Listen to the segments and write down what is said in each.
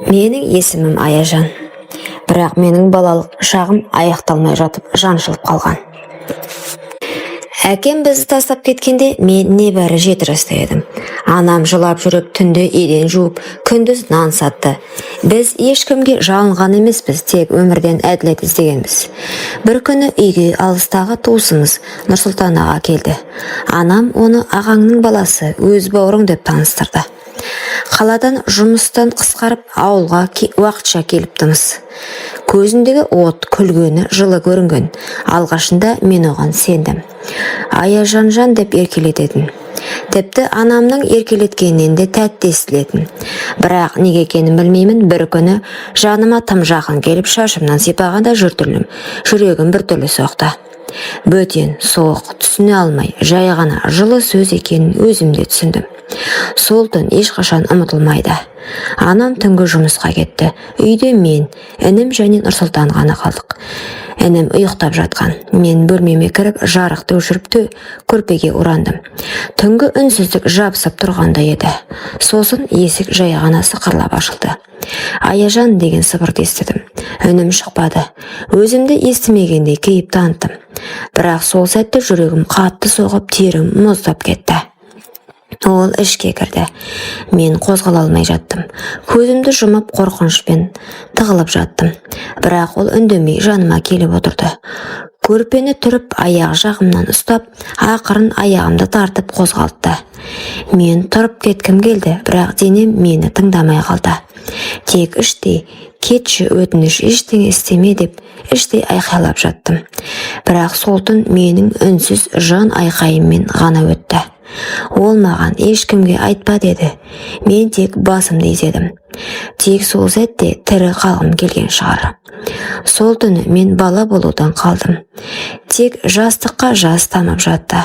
Менің есімім Аяжан. Бірақ менің балалық шағым аяқталмай жатып жаншылып қалған. Әкем бізді тастап кеткенде мен небәрі 7 жаста едім. Анам жылап жүріп түнде еден жуып, күндіз нан сатты. Біз ешкімге жалынған емеспіз, тек өмірден әділет іздегенбіз. Бір күні үйге алыстағы туысымыз Нұрсұлтан аға келді. Анам оны ағаңның баласы, өз бауырың деп таныстырды. Қаладан жұмыстан қысқарып ауылға уақытша келіптіміз. Көзіндегі от, күлгені жылы көрінген. Алғашында мен оған сендім. Аяжан деп еркелететін. Тіпті анамның еркелеткенінен де тәтті естілетін. Бірақ неге екенін білмеймін, бір күні жаныма тым жақын келіп шашымнан сипағанда жүрегім біртүрлі соқты. Бөтен, соғық, түсіне алмай, жай ғана жылы сөз екенін өзімде түсіндім. Сол түн ешқашан ұмытылмайды. Анам түнгі жұмысқа кетті. Үйде мен, інім және Нұрсұлтан ғана қалдық. Інім ұйықтап жатқан. Мен бөлмеме кіріп, жарықты өшіріп көрпеге орандым. Түнгі үнсіздік жабысып тұрғандай еді. Сосын есік жай ғана сықырлап ашылды. Аяжан деген сыбырды естідім. Үнім шықпады. Өзімді естімегендей кейіп таныттым. Бірақ сол сәтте жүрегім қатты соғып, терім мұздап кетті. Ол ішке кірді. Мен қозғала алмай жаттым. Көзімді жұмып қорқынышпен тығылып жаттым. Бірақ ол үндемей жаныма келіп отырды. Көрпені түріп, аяқ жағымнан ұстап, ақырын аяғымды тартып қозғалтты. Мен тұрып кеткім келді, бірақ денем мені тыңдамай қалды. Тек іштей, кетші өтініш, ештеңе істеме деп, іштей айқайлап жаттым. Бірақ сол түн менің үнсіз жан айқайыммен ғана өтті. Ол маған ешкімге айтпа деді. Мен тек басымды изедім. Тек сол сәтте тірі қалғым келген шығар. Сол түні мен бала болудан қалдым. Тек жастыққа жас тамып жатты.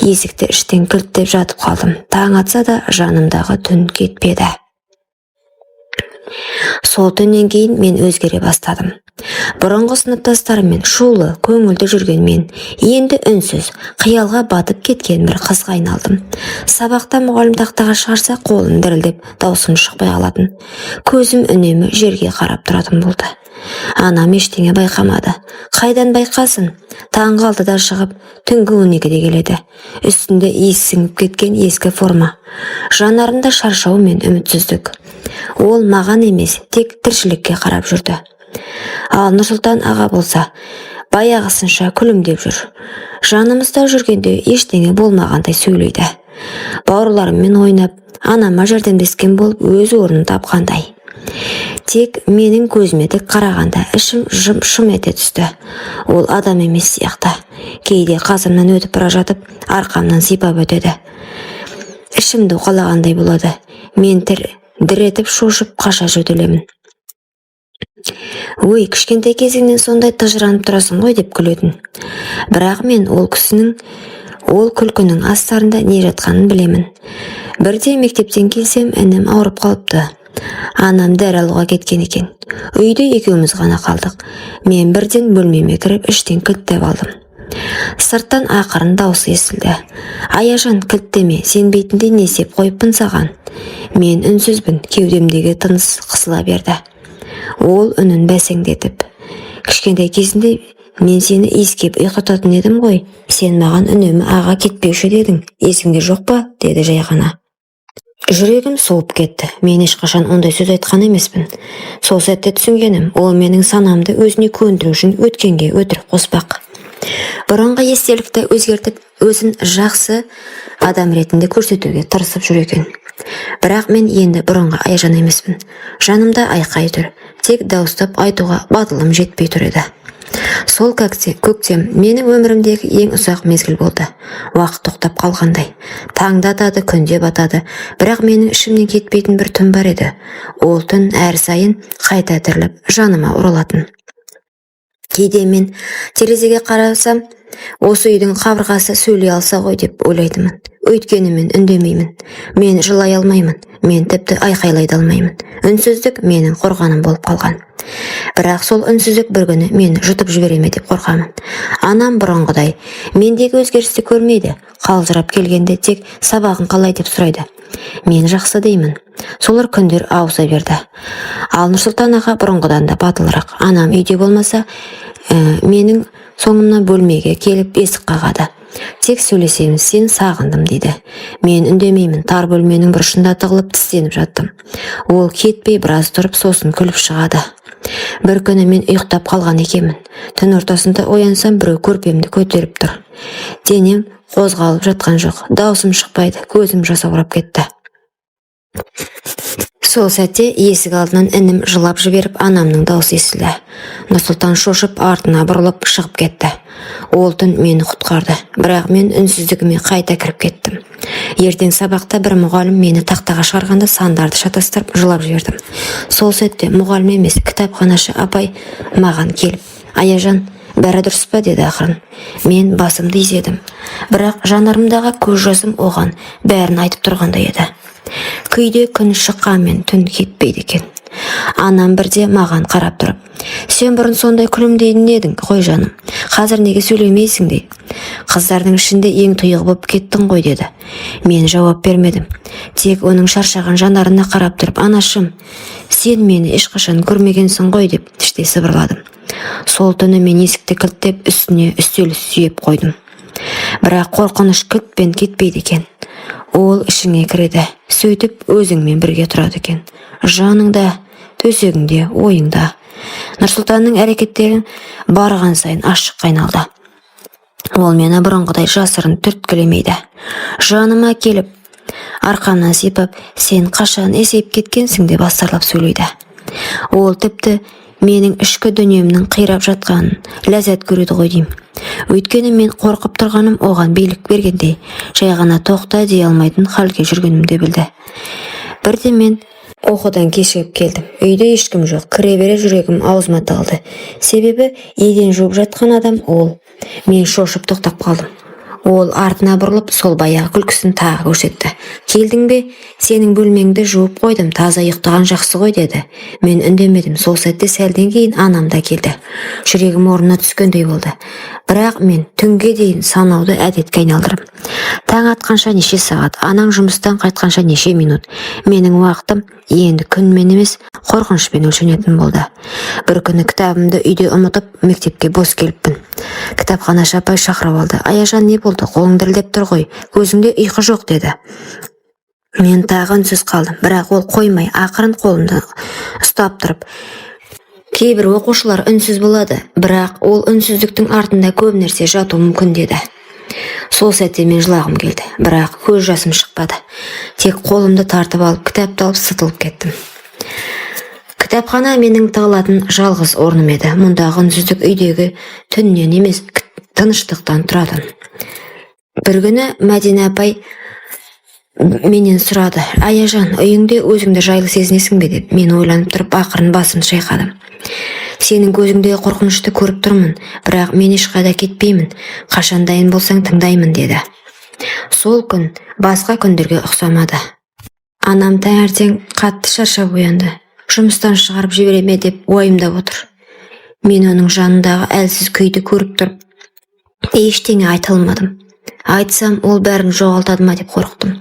Есікті іштен кілттеп жатып қалдым. Таң атса да жанымдағы түн кетпеді. Сол түннен кейін мен өзгере бастадым. Бұрынғы сыныптастарыммен шулы, көңілді жүрген мен енді үнсіз, қиялға батып кеткен бір қызға айналдым. Сабақта мұғалім тақтаға шығарса, қолым дірілдеп, даусым шықпай қалатын. Көзім үнемі жерге қарап тұратын болды. Анам ештеңе байқамады. Қайдан байқасын? Таң қалды да шығып, түнгі 12-де келеді. Үстінде иіс сіңіп кеткен ескі форма. Жанарында шаршау мен үмітсіздік. Ол маған емес, тек тіршілікке қарап жүрді. Ал Нұрсұлтан аға болса, баяғысынша күлімдеп жүр. Жанымызда жүргенде ештеңе болмағандай сөйлейді. Бауырларыммен ойнап, анама жәрдемдескен болып өз орнын тапқандай. Тек менің көзіме тік қарағанда ішім шым ете түсті. Ол адам емес сияқты. Кейде қасымнан өтіп бара жатып, арқамнан сипап өтеді. Ішімді уқалағандай болады. Мен дір етіп шошып қаша жөтелемін. Ой, кішкентай кезіңнен сондай тыжыранып тұрасың ғой деп күлетін. Бірақ мен ол күлкінің астарында не жатқанын білемін. Бірде мектептен келсем, інім ауырып қалыпты. Анам дәрі алуға кеткен екен. Үйде екеуміз ғана қалдық. Мен бірден бөлмеме кіріп, іштен кілттеп алдым. Сырттан ақырын даусы естілді. Аяжан, кілттеме, сенбейтіндей не істеп қойыппын саған. Мен үнсізбін, кеудемдегі тыныс қысыла берді. Ол үнін бәсеңдетіп: кішкентай кезінде мен сені иіскеп ұйықтататын едім ғой. Сен маған үнемі аға кетпеуші дедің. Есіңде жоқ па? Деді жай ғана. Жүрегім соғып кетті. Мен ешқашан ондай сөз айтқан емеспін. Сол сәтте түсінгенім, ол менің санамды өзіне көндіру үшін өткенге өтірік қоспақ. Бұрынғы естелікті өзгертіп, өзін жақсы адам ретінде көрсетуге тырысып жүр екен. Бірақ мен енді бұрынғы Аяжан емеспін. Жанымда айқай тұр. Тек дауыстап айтуға батылым жетпей тұр еді. Сол көктем менің өмірімдегі ең ұзақ мезгіл болды. Уақыт тоқтап қалғандай. Таңда атады, күнде батады. Бірақ менің ішімнен кетпейтін бір түн бар еді. Ол түн әр сайын қайта тіріліп жаныма оралатын. Кейде мен терезеге қарасам, осы үйдің қабырғасы сөйлей алса ғой деп ойлайтымын. Өйткені мен үндемеймін. Мен жылай алмаймын. Мен тіпті айқайлай алмаймын. Үнсіздік менің қорғаным болып қалған. Бірақ сол үнсіздік бір күні мені жұтып жібереме деп қорқамын. Анам бұрынғыдай мендегі өзгерісті көрмейді. Қалжырап келгенде тек сабағын қалай деп сұрайды. Мен жақсы деймін. Солар күндер ауыса берді. Ал Нұрсұлтан аға бұрынғыдан да батылырақ. Анам үйде болмаса, менің соңымнан бөлмеге келіп есік қағады. Тек сөйлесеміз, сен сағындым дейді. Мен үндемеймін, тар бөлменің бұрышында тығылып тістеніп жаттым. Ол кетпей біраз тұрып, сосын күліп шығады. Бір күні мен ұйықтап қалған екенмін. Түн ортасында оянсам, біреу көрпемді көтеріп тұр. Денем қозғалып жатқан жоқ, даусым шықпайды, көзім жасаурап кетті. Сол сәтте есік алдынан інім жылап жіберіп, анамның даусы естілді. Нұрсұлтан шошып артына бұрылып шығып кетті. Ол түн мені құтқарды, бірақ мен үнсіздігіме қайта кіріп кеттім. Ертең сабақта бір мұғалім мені тақтаға шығарғанда сандарды шатастырып жылап жібердім. Сол сәтте мұғалім емес, кітапханашы апай маған келіп, «Аяжан, бәрі дұрыс па?» деді ақырын. Мен басымды изедім, бірақ жанарымдағы көз жасым оған бәрін айтып тұрғандай еді. Күйде күн шыққанмен түн кетпейді екен. Анам бірде маған қарап тұрып, «Сен бұрын сондай күлімдейтін едің ғой жаным, қазір неге сөйлемейсің?» дейді. «Қыздардың ішінде ең тұйық болып кеттің ғой» деді. Мен жауап бермедім. Тек оның шаршаған жанарына қарап тұрып, «Анашым, сен мені ешқашан көрмегенсің ғой» деп іштей сыбырладым. Сол түні мен есікті кілттеп үстіне үстел сүйеп қойдым. Бірақ қорқыныш кілтпен кетпейді екен. Ол ішіңе кіреді, сөйтіп өзіңмен бірге тұрады екен. Жаныңда, төсегіңде, ойыңда. Нұрсұлтанның әрекеттерін барған сайын ашық айналды. Ол мені бұрынғыдай жасырын түрткілемейді. Жаныма келіп, арқамнан сипап, «Сен қашан есейіп кеткенсің?» деп астарлап сөйлейді. Ол тіпті менің ішкі дүниемнің қирап жатқанын ләззат көреді ғой деймін. Өйткені мен қорқып тұрғаным оған билік бергендей, жай ғана тоқта дей алмайтын халге жүргенімді білді. Бірде мен оқудан кешігіп келдім. Үйде ешкім жоқ. Кіре бере жүрегім аузыма тығылды. Себебі еден жуып жатқан адам ол. Мен шошып тоқтап қалдым. Ол артына бұрылып, сол баяғы күлкісін тағы көрсетті. «Келдің бе? Сенің бөлмеңді жуып қойдым, таза ұйықтаған жақсы ғой» деді. Мен үндемедім. Сол сәтте сәлден кейін анам да келді. Жүрегім орнына түскендей болды. Бірақ мен түнге дейін санауды әдетке айналдырып. Таң атқанша неше сағат, анаң жұмыстан қайтқанша неше минут. Менің уақытым енді күнмен емес, қорқынышпен өлшенетін болды. Бір күні кітабымды үйде ұмытып, мектепке бос келіппін. Кітапханашы апай шақырып алды. «Аяжан, не болды? Қолың дірілдеп тұр ғой. Көзіңде ұйқы жоқ» деді. Мен тағы үнсіз қалдым, бірақ ол қоймай, ақырын қолымды ұстап тұрып, «Кейбір оқушылар үнсіз болады, бірақ ол үнсіздіктің артында көп нәрсе жатуы мүмкін» деді. Сол сәтте мен жылағым келді, бірақ көз жасым шықпады. Тек қолымды тартып алып, кітапты алып сытылып кеттім. Кітапхана менің тығылатын жалғыз орным еді. Мұндағы үнсіздік үйдегі түннен емес, тыныштықтан тұратын. Бір күні Мәдина апай менен сұрады, «Аяжан, үйіңде өзіңді жайлы сезінесің бе?» деп. Мен ойланып тұрып, ақырын басымды шайқадым. «Сенің көзіңдегі қорқынышты көріп тұрмын, бірақ мен ешқайда кетпеймін. Қашан дайын болсаң тыңдаймын» деді. Сол күн басқа күндерге ұқсамады. Анам таңертең қатты шаршап оянды. Жұмыстан шығарып жібере ме деп уайымдап отыр. Мен оның жанындағы әлсіз күйді көріп тұрып, ештеңе айта алмадым. Айтсам, ол бәрін жоғалтады ма деп қорықтым.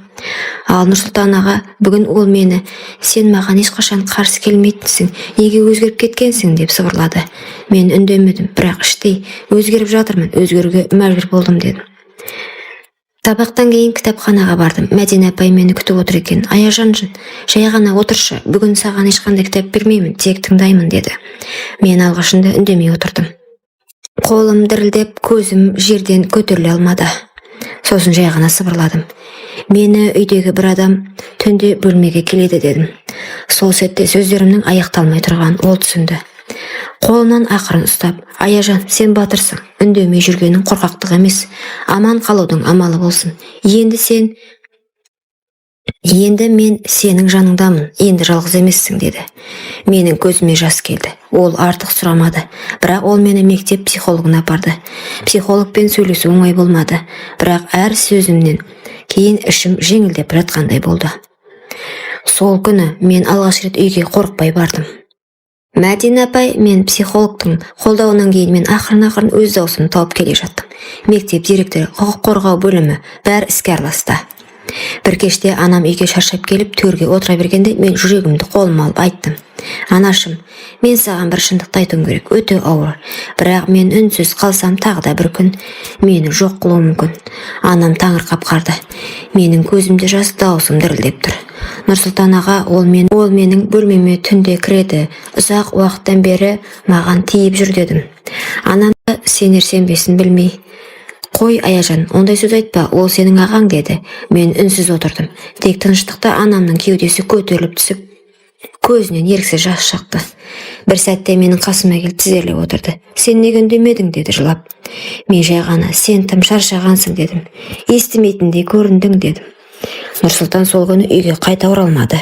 Ал Нұрсұлтан аға, бүгін ол мені, «Сен маған ешқашан қарсы келмейтінсің, неге өзгеріп кеткенсің?» деп сыбырлады. Мен үндемедім, бірақ іштей, «Өзгеріп жатырмын, өзгеруге мәжбүр болдым» дедім. Сабақтан кейін кітапханаға бардым. Мәдина апай мені күтіп отыр екен. «Аяжан, жай ғана отыршы, бүгін саған ешқандай кітап бермеймін, тек тыңдаймын» деді. Мен алғашында үндемей отырдым. Қолым дірілдеп, көзім жерден көтеріле алмады. Сосын жай ғана сыбырладым. «Мені үйдегі бір адам түнде бөлмеге келеді» дедім. Сол сәтте сөздерімнің аяқталмай тұрған ол түсінді. Қолымнан ақырын ұстап, «Аяжан, сен батырсың, үндемей жүргенің қорқақтық емес, аман қалудың амалы болсын. Енді мен сенің жаныңдамын, енді жалғыз емессің» деді. Менің көзіме жас келді. Ол артық сұрамады, бірақ ол мені мектеп психологына апарды. Психологпен сөйлесу оңай болмады, бірақ әр сөзімнен кейін ішім жеңілдеп жатқандай болды. Сол күні мен алғаш рет үйге қорықпай бардым. Мәдина апай мен психологтың қолдауынан кейін мен ақырын өз даусымды тауып келе жаттым. Мектеп директоры, құқық қорғау бөлімі бәрі іске араласты. Bir kеште анам үйге шаршап келіп төрге отыра бергенде мен жүрегімді қолыма алып айттым: "Анашым, мен саған бір шындықты айтуым керек, өте ауыр. Бірақ мен үнсіз қалсам тағы да бір күн мені жоқ қылуы мүмкін." Анам таңырқап қарды. Менің көзімде жас, даусым дірілдеп тұр. Нұрсұлтан аға, ол менің бөлмеме түнде кіреді. Ұзақ уақыттан бері маған тиіп жүр дедім. Анам да сенер-сенбесін білмей: "Қой, Аяжан, ондай сөз айтпа, ол сенің ағаң" деді. Мен үнсіз отырдым. Тек тыныштықта анамның кеудесі көтеріліп түсіп, көзінен еріксіз жас шықты. Bir сәтте менің қасыма келіп тізерлеп отырды. "Сен неге үндемедің?" деді жылап. Мен жай ғана: "Сен тым шаршағансың" дедім. "Естімейтіндей көріндің" дедім. Нұрсұлтан сол күні үйге қайта оралмады.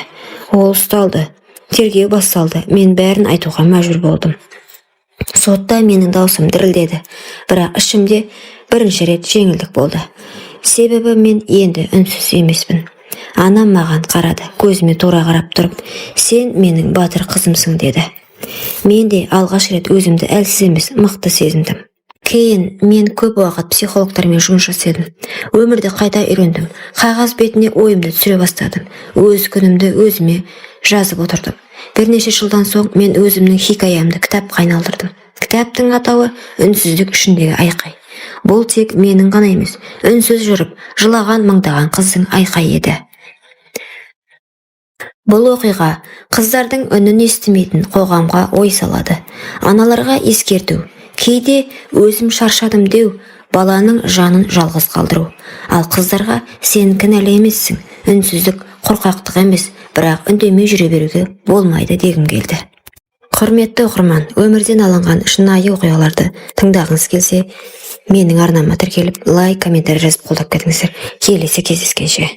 Ол ұсталды. Тергеу басталды. Мен бәрін айтуға мәжбүр болдым. Сотта менің даусым дірілдеді, бірақ ішімде бірінші рет жеңілдік болды. Себебі мен енді үнсіз емеспін. Анам маған қарады, көзіме тура қарап тұрып: "Сен менің батыр қызымсың" деді. Мен де алғаш рет өзімді әлсіз емес, мықты сезіндім. Кейін мен көп уақыт психологтармен жұмыс жасадым. Өмірді қайта үйрендім. Қағаз бетіне ойымды түсіре бастадым. Өз күнімді өзіме жазып отырдым. Бірнеше жылдан соң мен өзімнің хикаямды кітапқа айналдырдым. Кітаптың атауы "Үнсіздік ішіндегі айқай". Бұл тек менің ғана емес, үнсіз жүріп жылаған мыңдаған қыздың айқайы еді. Бұл оқиға қыздардың үнін естімейтін қоғамға ой салады. Аналарға ескерту: кейде өзім шаршадым деу баланың жанын жалғыз қалдыру. Ал қыздарға: сен кінәлі емессің, үнсіздік қорқақтық емес, бірақ үндемей жүре беруге болмайды дегім келді. Құрметті оқырман, өмірден алынған шынайы оқиғаларды тыңдағыңыз келсе, менің арнама тіркеліп, лайк, комментарий жазып қолдап кетіңіздер. Келесі кездескенше.